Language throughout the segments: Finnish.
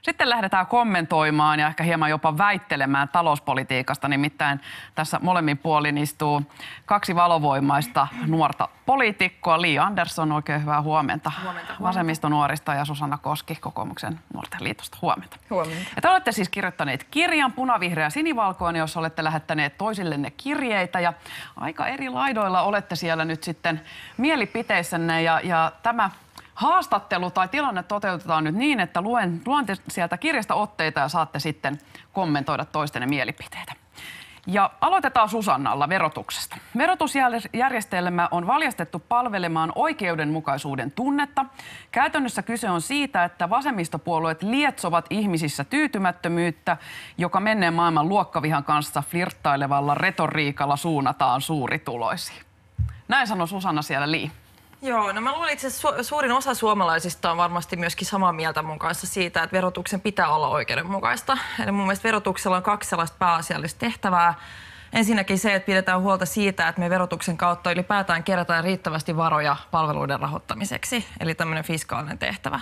Sitten lähdetään kommentoimaan ja ehkä hieman jopa väittelemään talouspolitiikasta. Nimittäin tässä molemmin puolin istuu kaksi valovoimaista nuorta poliitikkoa. Li Andersson, oikein hyvää huomenta. Vasemmistonuorista ja Susanna Koski Kokoomuksen nuorten liitosta. Huomenta. Huomenta. Ja te olette siis kirjoittaneet kirjan Punavihreä sinivalkoinen, jossa olette lähettäneet toisillenne kirjeitä. Ja aika eri laidoilla olette siellä nyt sitten mielipiteissänne ja tämä haastattelu tai tilanne toteutetaan nyt niin, että luen sieltä kirjasta otteita ja saatte sitten kommentoida toistenne mielipiteitä. Ja aloitetaan Susannalla verotuksesta. Verotusjärjestelmä on valjastettu palvelemaan oikeudenmukaisuuden tunnetta. Käytännössä kyse on siitä, että vasemmistopuolueet lietsovat ihmisissä tyytymättömyyttä, joka menneen maailman luokkavihan kanssa flirttailevalla retoriikalla suunnataan suurituloisiin. Näin sanoi Susanna siellä, Li. Joo, no mä luulen itse asiassa suurin osa suomalaisista on varmasti myöskin samaa mieltä mun kanssa siitä, että verotuksen pitää olla oikeudenmukaista. Eli mun mielestä verotuksella on kaksi sellaista pääasiallista tehtävää. Ensinnäkin se, että pidetään huolta siitä, että me verotuksen kautta ylipäätään kerätään riittävästi varoja palveluiden rahoittamiseksi, eli tämmöinen fiskaalinen tehtävä.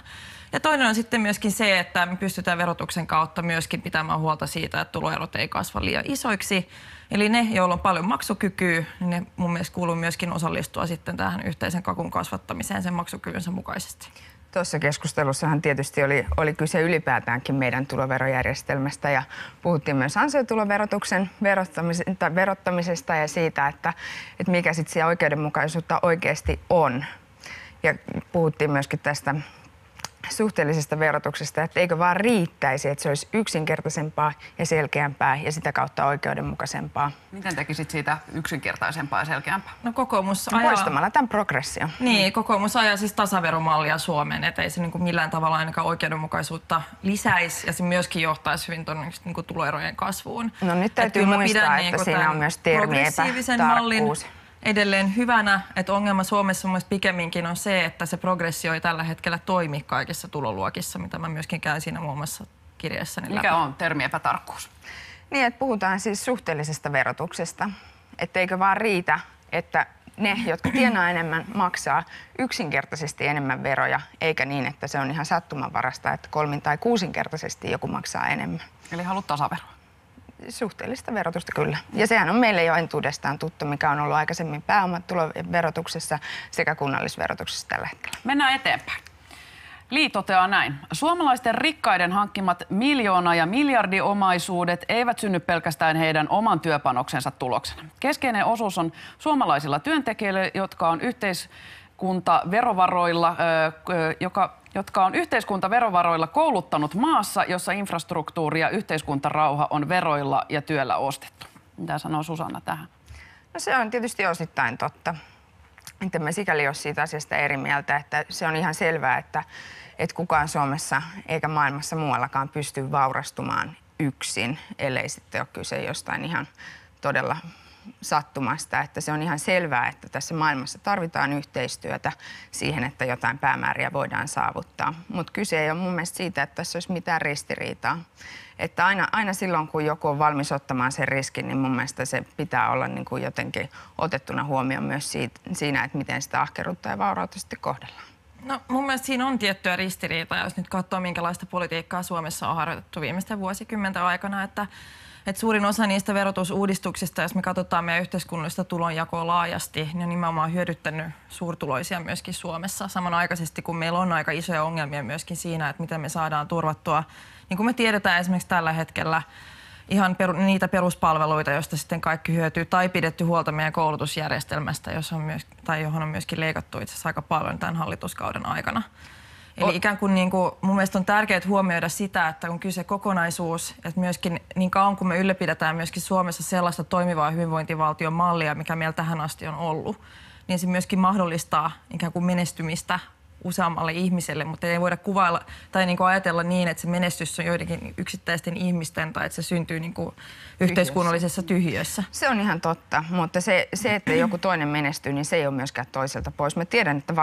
Ja toinen on sitten myöskin se, että me pystytään verotuksen kautta myöskin pitämään huolta siitä, että tuloerot ei kasva liian isoiksi. Eli ne, joilla on paljon maksukykyä, niin ne mun mielestä kuuluu myöskin osallistua sitten tähän yhteisen kakun kasvattamiseen sen maksukyvynsä mukaisesti. Tuossa keskustelussahan tietysti oli kyse ylipäätäänkin meidän tuloverojärjestelmästä ja puhuttiin myös ansiotuloverotuksen verottamisesta ja siitä, että mikä sitten se oikeudenmukaisuutta oikeasti on. Ja puhuttiin myöskin tästä suhteellisesta verotuksesta, että eikö vaan riittäisi, että se olisi yksinkertaisempaa ja selkeämpää ja sitä kautta oikeudenmukaisempaa. Miten tekisit siitä yksinkertaisempaa ja selkeämpää? No kokoomus ajaa... Poistamalla tämän progression. Niin, kokoomus ajaa siis tasaveromallia Suomeen, että ei se niin kuin millään tavalla ainakaan oikeudenmukaisuutta lisäisi ja se myöskin johtaisi hyvin niin kuin tuloerojen kasvuun. No nyt täytyy muistaa, että siinä on myös termi epätarkkuus. Edelleen hyvänä, että ongelma Suomessa mun mielestä pikemminkin on se, että se progressio ei tällä hetkellä toimi kaikissa tuloluokissa, mitä mä myöskin käyn siinä muun muassa kirjassani läpi. Mikä on termi epätarkkuus? Niin, että puhutaan siis suhteellisesta verotuksesta. Että eikö vaan riitä, että ne, jotka tienaa enemmän, maksaa yksinkertaisesti enemmän veroja, eikä niin, että se on ihan sattumanvarasta, että kolmin- tai kuusinkertaisesti joku maksaa enemmän. Eli haluat tasaveroa? Suhteellista verotusta kyllä. Ja sehän on meille jo entuudestaan tuttu, mikä on ollut aikaisemmin pääomatuloverotuksessa sekä kunnallisverotuksessa tällä hetkellä. Mennään eteenpäin. Li toteaa näin. Suomalaisten rikkaiden hankkimat miljoona- ja miljardiomaisuudet eivät synny pelkästään heidän oman työpanoksensa tuloksena. Keskeinen osuus on suomalaisilla työntekijöillä, jotka on yhteiskuntaverovaroilla kouluttanut maassa, jossa infrastruktuuri ja yhteiskuntarauha on veroilla ja työllä ostettu. Mitä sanoo Susanna tähän? No se on tietysti osittain totta. Että me sikäli ole siitä asiasta eri mieltä, että se on ihan selvää, että kukaan Suomessa eikä maailmassa muuallakaan pysty vaurastumaan yksin, ellei sitten ole kyse jostain ihan todella sattumasta, että se on ihan selvää, että tässä maailmassa tarvitaan yhteistyötä siihen, että jotain päämääriä voidaan saavuttaa. Mutta kyse ei ole mun mielestä siitä, että tässä olisi mitään ristiriitaa. Että aina silloin, kun joku on valmis ottamaan sen riskin, niin mun mielestä se pitää olla niin kuin jotenkin otettuna huomioon myös siinä, että miten sitä ahkeruutta ja vaurautta sitten kohdellaan. No mun mielestä siinä on tiettyä ristiriitaa, jos nyt katsoo, minkälaista politiikkaa Suomessa on harjoitettu viimeisten vuosikymmenten aikana, että suurin osa niistä verotusuudistuksista, jos me katsotaan meidän yhteiskunnallista tulonjakoa laajasti, niin on nimenomaan hyödyttänyt suurtuloisia myöskin Suomessa. Samanaikaisesti, kun meillä on aika isoja ongelmia myöskin siinä, että miten me saadaan turvattua, niin kuin me tiedetään esimerkiksi tällä hetkellä, ihan niitä peruspalveluita, joista sitten kaikki hyötyy, tai pidetty huolta meidän koulutusjärjestelmästä, johon on myöskin leikattu itse asiassa aika paljon tämän hallituskauden aikana. Eli ikään kuin, mun mielestä on tärkeää huomioida sitä, että on kyse kokonaisuus, että myöskin niin kauan kun me ylläpidetään myöskin Suomessa sellaista toimivaa hyvinvointivaltion mallia, mikä meillä tähän asti on ollut, niin se myöskin mahdollistaa ikään kuin menestymistä useammalle ihmiselle, mutta ei voida kuvailla tai ajatella niin, että se menestys on joidenkin yksittäisten ihmisten tai että se syntyy yhteiskunnallisessa tyhjössä. Se on ihan totta, mutta se, että joku toinen menestyy, niin se ei ole myöskään toiselta pois. Mä tiedän, että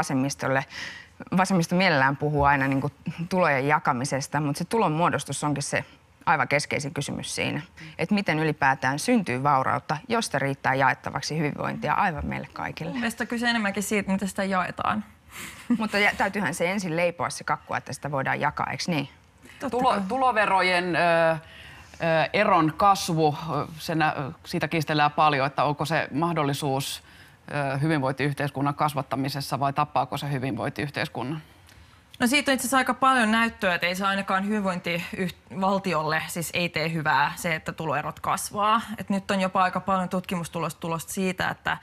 vasemmisto mielellään puhuu aina niin kuin tulojen jakamisesta, mutta se tulonmuodostus onkin se aivan keskeisin kysymys siinä, että miten ylipäätään syntyy vaurautta, josta riittää jaettavaksi hyvinvointia aivan meille kaikille. Mielestäni kyse enemmänkin siitä, miten sitä jaetaan. Mutta täytyyhän se ensin leipoa se kakku, että sitä voidaan jakaa, eikö niin? Tuloverojen eron kasvu, siitä kiistellään paljon, että onko se mahdollisuus hyvinvointiyhteiskunnan kasvattamisessa vai tappaako se hyvinvointiyhteiskunnan? No siitä on itse asiassa aika paljon näyttöä, että ei se ainakaan hyvinvointivaltiolle siis ei tee hyvää se, että tuloerot kasvaa. Et nyt on jopa aika paljon tutkimustulosta siitä, että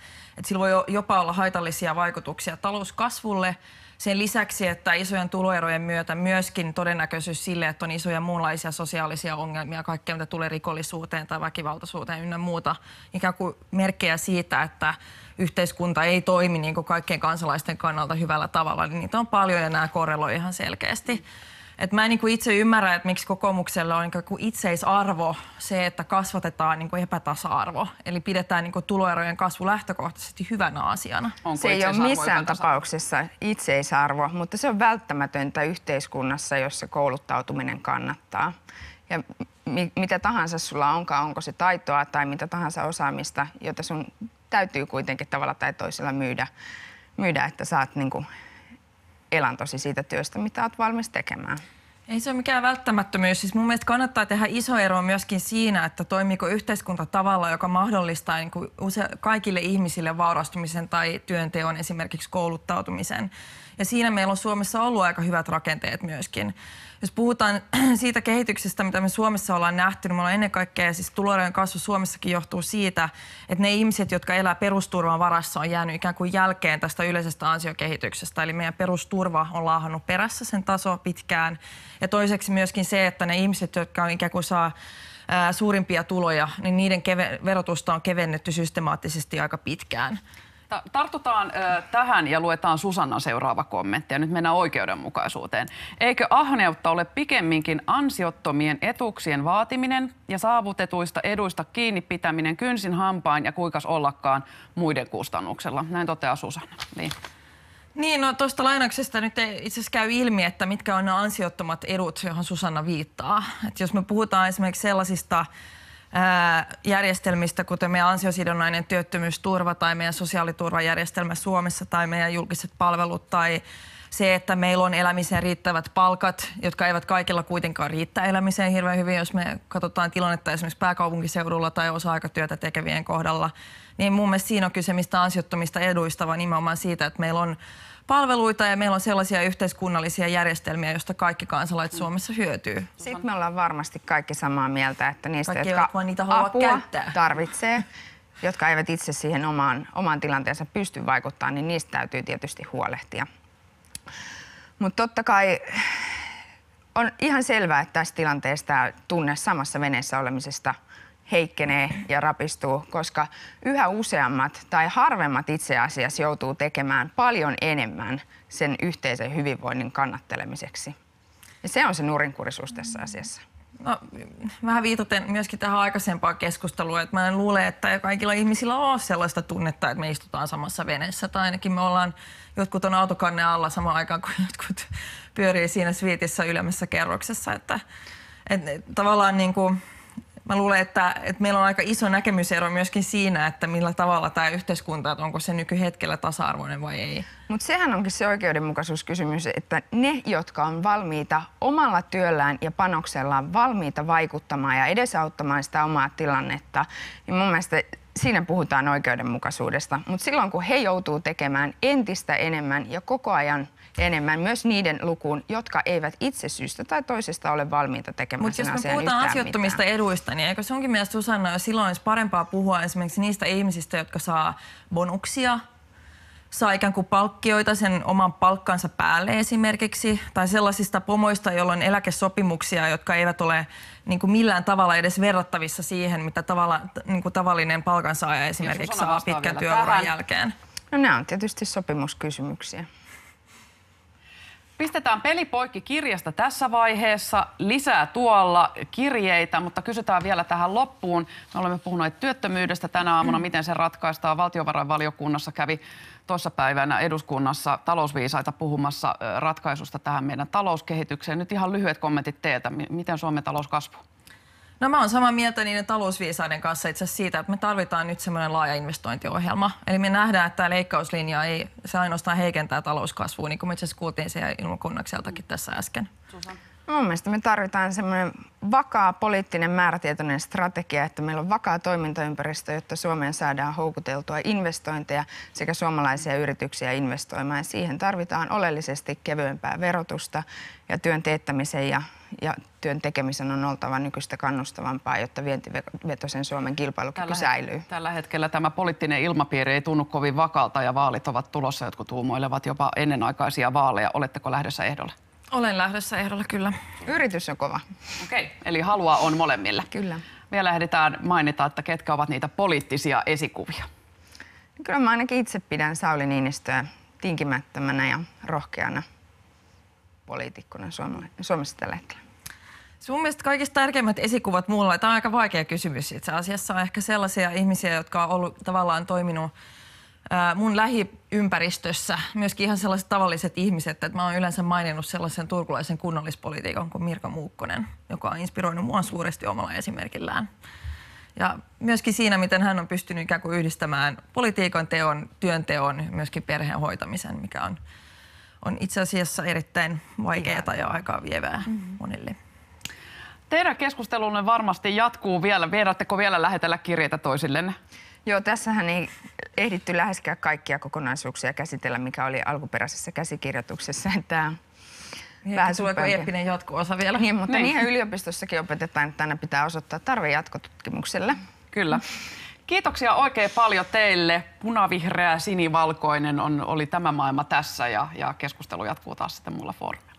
sillä voi jopa olla haitallisia vaikutuksia talouskasvulle. Sen lisäksi, että isojen tuloerojen myötä myöskin todennäköisyys sille, että on isoja muunlaisia sosiaalisia ongelmia, kaikkea mitä tulee rikollisuuteen tai väkivaltaisuuteen ynnä muuta, ikään kuin merkkejä siitä, että yhteiskunta ei toimi niin kuin kaikkien kansalaisten kannalta hyvällä tavalla, niin niitä on paljon ja nämä korreloi ihan selkeästi. Et mä en niin kuin itse ymmärrä, että miksi kokoomuksella on niin kuin itseisarvo se, että kasvatetaan niin kuin epätasa-arvo. Eli pidetään niin kuin tuloerojen kasvu lähtökohtaisesti hyvänä asiana. Se ei ole missään tapauksessa itseisarvo, mutta se on välttämätöntä yhteiskunnassa, jossa kouluttautuminen kannattaa. Ja mitä tahansa sulla onkaan, onko se taitoa tai mitä tahansa osaamista, jota sun täytyy kuitenkin tavalla tai toisella myydä että saat niin kuin elantosi siitä työstä, mitä olet valmis tekemään. Ei se ole mikään välttämättömyys. Siis mun mielestä kannattaa tehdä iso ero myöskin siinä, että toimiiko yhteiskunta tavalla, joka mahdollistaa niin kuin kaikille ihmisille vaurastumisen tai työnteon, esimerkiksi kouluttautumisen. Ja siinä meillä on Suomessa ollut aika hyvät rakenteet myöskin. Jos puhutaan siitä kehityksestä, mitä me Suomessa ollaan nähty, niin me ollaan ennen kaikkea, siis tuloerojen kasvu Suomessakin johtuu siitä, että ne ihmiset, jotka elää perusturvan varassa, on jäänyt ikään kuin jälkeen tästä yleisestä ansiokehityksestä. Eli meidän perusturva on laahannut perässä sen taso pitkään. Ja toiseksi myöskin se, että ne ihmiset, jotka ikään kuin saa suurimpia tuloja, niin niiden verotusta on kevennetty systemaattisesti aika pitkään. Tartutaan tähän ja luetaan Susannan seuraava kommentti ja nyt mennään oikeudenmukaisuuteen. Eikö ahneutta ole pikemminkin ansiottomien etuuksien vaatiminen ja saavutetuista eduista kiinni pitäminen kynsin hampain ja kuinkas ollakaan muiden kustannuksella? Näin toteaa Susanna. Niin, no tuosta lainauksesta nyt itse asiassa käy ilmi, että mitkä on ne ansiottomat edut, johon Susanna viittaa. Et jos me puhutaan esimerkiksi sellaisista järjestelmistä, kuten meidän ansiosidonnainen työttömyysturva tai meidän sosiaaliturvajärjestelmä Suomessa tai meidän julkiset palvelut tai se, että meillä on elämiseen riittävät palkat, jotka eivät kaikilla kuitenkaan riittää elämiseen hirveän hyvin, jos me katsotaan tilannetta esimerkiksi pääkaupunkiseudulla tai osa-aikatyötä tekevien kohdalla, niin mun mielestä siinä on kyse mistä ansiottomista eduista, vaan nimenomaan siitä, että meillä on palveluita ja meillä on sellaisia yhteiskunnallisia järjestelmiä, joista kaikki kansalaiset Suomessa hyötyy. Sitten me ollaan varmasti kaikki samaa mieltä, että niistä, kaikki jotka niitä apua tarvitsee, jotka eivät itse siihen omaan tilanteensa pysty vaikuttamaan, niin niistä täytyy tietysti huolehtia. Mutta totta kai on ihan selvää, että tässä tilanteessa tämä tunne samassa veneessä olemisesta heikkenee ja rapistuu, koska yhä useammat tai harvemmat itse asiassa joutuu tekemään paljon enemmän sen yhteisen hyvinvoinnin kannattelemiseksi. Ja se on se nurinkurisuus tässä asiassa. No, vähän viitaten myöskin tähän aikaisempaan keskusteluun, että mä en luule, että kaikilla ihmisillä on sellaista tunnetta, että me istutaan samassa veneessä. Tai ainakin me ollaan, jotkut on autokannen alla samaan aikaan, kun jotkut pyörii siinä sviitissä ylemmässä kerroksessa. Että tavallaan niin kuin, mä luulen, että meillä on aika iso näkemysero myöskin siinä, että millä tavalla tämä yhteiskunta, että onko se nykyhetkellä tasa-arvoinen vai ei. Mutta sehän onkin se oikeudenmukaisuuskysymys, että ne, jotka on valmiita omalla työllään ja panoksellaan valmiita vaikuttamaan ja edesauttamaan sitä omaa tilannetta, niin mun mielestä siinä puhutaan oikeudenmukaisuudesta. Mutta silloin, kun he joutuu tekemään entistä enemmän ja koko ajan enemmän myös niiden lukuun, jotka eivät itse syystä tai toisesta ole valmiita tekemään sen asian yhtään mitään. Mutta jos me puhutaan ansiottomista eduista, niin eikö se onkin mielestä, Susanna, jo silloin olisi parempaa puhua esimerkiksi niistä ihmisistä, jotka saa bonuksia, saa ikään kuin palkkioita sen oman palkkansa päälle esimerkiksi, tai sellaisista pomoista, joilla on eläkesopimuksia, jotka eivät ole niin kuin millään tavalla edes verrattavissa siihen, mitä niin kuin tavallinen palkansaaja esimerkiksi saa pitkän työuran jälkeen. No nämä on tietysti sopimuskysymyksiä. Pistetään peli poikki kirjasta tässä vaiheessa. Lisää tuolla kirjeitä, mutta kysytään vielä tähän loppuun. Me olemme puhuneet työttömyydestä tänä aamuna, miten se ratkaistaan. Valtiovarainvaliokunnassa kävi tuossa päivänä eduskunnassa talousviisaita puhumassa ratkaisusta tähän meidän talouskehitykseen. Nyt ihan lyhyet kommentit teiltä. Miten Suomen talous kasvaa? No mä oon samaa mieltä niiden talousviisaiden kanssa itse asiassa siitä, että me tarvitaan nyt semmoinen laaja investointiohjelma. Eli me nähdään, että tämä leikkauslinja ei se ainoastaan heikentää talouskasvua, niin kuin me itse asiassa kuultiin siellä ilmakunnakseltakin tässä äsken. Mun mielestä me tarvitaan semmoinen vakaa poliittinen määrätietoinen strategia, että meillä on vakaa toimintaympäristö, jotta Suomeen saadaan houkuteltua investointeja sekä suomalaisia yrityksiä investoimaan. Siihen tarvitaan oleellisesti kevyempää verotusta ja työn teettämisen ja työn tekemisen on oltava nykyistä kannustavampaa, jotta vientivetoisen Suomen kilpailukyky säilyy. Tällä hetkellä tämä poliittinen ilmapiiri ei tunnu kovin vakalta ja vaalit ovat tulossa, jotkut tuumoilevat jopa ennenaikaisia vaaleja. Oletteko lähdössä ehdolle? Olen lähdössä ehdolla, kyllä. Yritys on kova. Okei, eli halua on molemmilla. Kyllä. Vielä ehditään mainita, että ketkä ovat niitä poliittisia esikuvia. Kyllä mä ainakin itse pidän Sauli Niinistöä tinkimättömänä ja rohkeana poliitikkona Suomessa tällä hetkellä. Sun mielestä kaikista tärkeimmät esikuvat mulla, tämä on aika vaikea kysymys itse asiassa, on ehkä sellaisia ihmisiä, jotka on ollut tavallaan toiminut mun lähiympäristössä, myöskin ihan sellaiset tavalliset ihmiset, että mä oon yleensä maininnut sellaisen turkulaisen kunnallispolitiikan kuin Mirka Muukkonen, joka on inspiroinut mua suuresti omalla esimerkillään. Ja myöskin siinä, miten hän on pystynyt ikään kuin yhdistämään politiikan teon, työnteon ja myöskin perheen hoitamisen, mikä on itse asiassa erittäin vaikeaa ja aikaa vievää monille. Teidän keskustelunne varmasti jatkuu vielä. Viedättekö vielä lähetellä kirjeitä toisillenne? Joo, tässähän ei ehditty läheskään kaikkia kokonaisuuksia käsitellä, mikä oli alkuperäisessä käsikirjoituksessa. Vähän tuleeko eeppinen jatko-osa vielä? Niin, mutta niihin yliopistossakin opetetaan, että aina pitää osoittaa tarve jatkotutkimukselle. Kyllä. Kiitoksia oikein paljon teille. Punavihreä, sinivalkoinen oli tämä maailma tässä ja keskustelu jatkuu taas sitten muulla foorumilla.